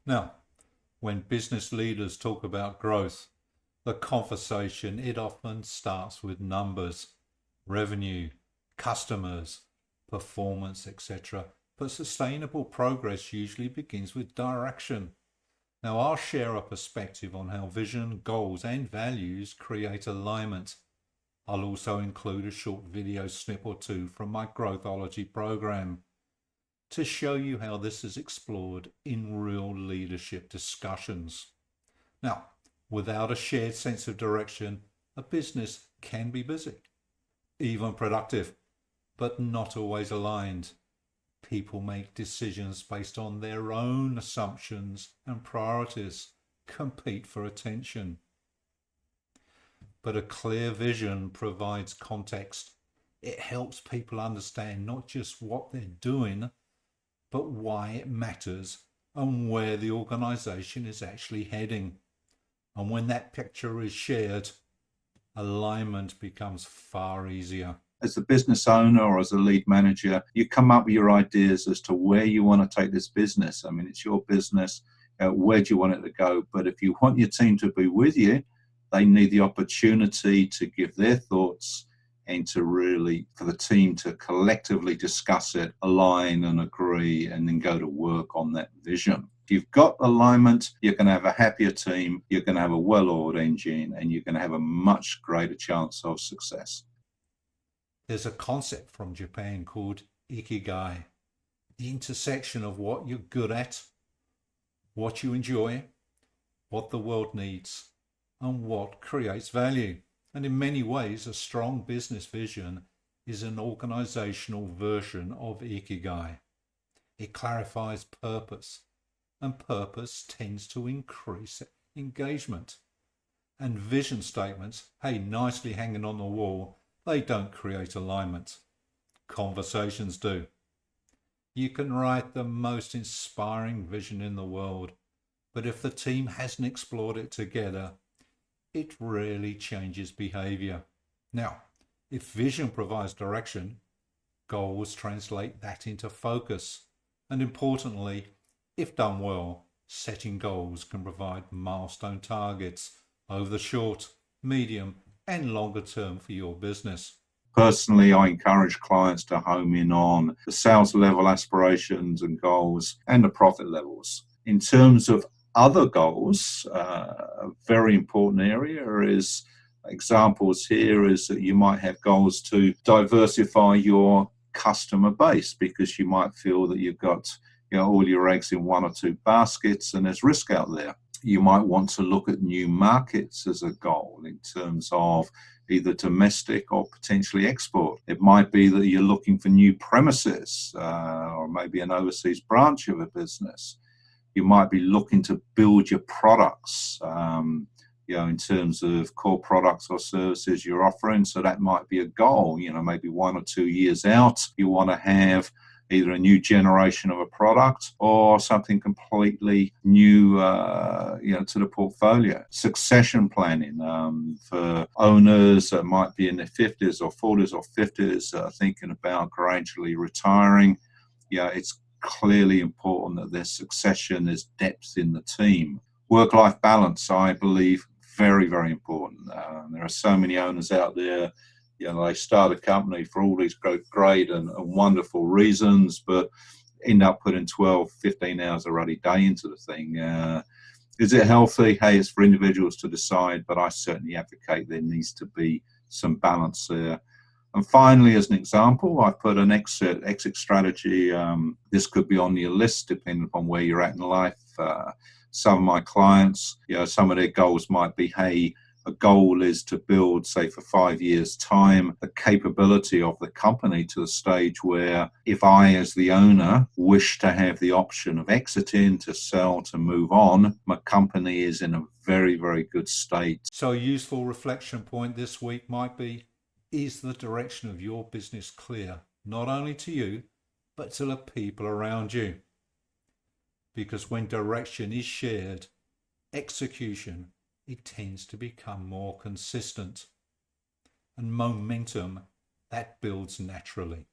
Now, when business leaders talk about growth, the conversation, it often starts with numbers, revenue, customers, performance, etc. But sustainable progress usually begins with direction. Now, I'll share a perspective on how vision, goals, and values create alignment. I'll also include a short video snip or two from my Growthology program to show you how this is explored in real leadership discussions. Now, without a shared sense of direction, a business can be busy, even productive, but not always aligned. People make decisions based on their own assumptions and priorities, compete for attention. But a clear vision provides context. It helps people understand not just what they're doing, but why it matters and where the organization is actually heading. And when that picture is shared, alignment becomes far easier. As a business owner or as a lead manager, you come up with your ideas as to where you want to take this business. I mean, it's your business. Where do you want it to go? But if you want your team to be with you, they need the opportunity to give their thoughts and to really, for the team to collectively discuss it, align and agree, and then go to work on that vision. If you've got alignment, you're going to have a happier team, you're going to have a well-oiled engine, and you're going to have a much greater chance of success. There's a concept from Japan called ikigai, the intersection of what you're good at, what you enjoy, what the world needs, and what creates value. And in many ways, a strong business vision is an organizational version of ikigai. It clarifies purpose, and purpose tends to increase engagement. And vision statements, hey, nicely hanging on the wall, they don't create alignment. Conversations do. You can write the most inspiring vision in the world, but if the team hasn't explored it together, it really changes behavior. Now, if vision provides direction, goals translate that into focus. And importantly, if done well, setting goals can provide milestone targets over the short, medium, and longer term for your business. Personally, I encourage clients to home in on the sales level aspirations and goals and the profit levels. In terms of other goals, a very important area is examples here is that you might have goals to diversify your customer base because you might feel that you've got all your eggs in one or two baskets and there's risk out there. You might want to look at new markets as a goal in terms of either domestic or potentially export. It might be that you're looking for new premises or maybe an overseas branch of a business. You might be looking to build your products, in terms of core products or services you're offering. So that might be a goal, maybe 1 or 2 years out. You want to have either a new generation of a product or something completely new, to the portfolio. Succession planning for owners that might be in their 50s or 40s or 50s, thinking about gradually retiring. It's clearly important that there's succession, there's depth in the team. Work-life balance, I believe, very, very important. There are so many owners out there, they start a company for all these great and wonderful reasons, but end up putting 12, 15 hours a ruddy day into the thing. Is it healthy? Hey, it's for individuals to decide, but I certainly advocate there needs to be some balance there. And finally, as an example, I put an exit strategy. This could be on your list depending upon where you're at in life. Some of my clients, some of their goals might be, hey, a goal is to build, say, for 5 years' time, the capability of the company to the stage where if I, as the owner, wish to have the option of exiting, to sell, to move on, my company is in a very, very good state. So a useful reflection point this week might be, is the direction of your business clear, not only to you, but to the people around you? Because when direction is shared, execution, it tends to become more consistent. And momentum, that builds naturally.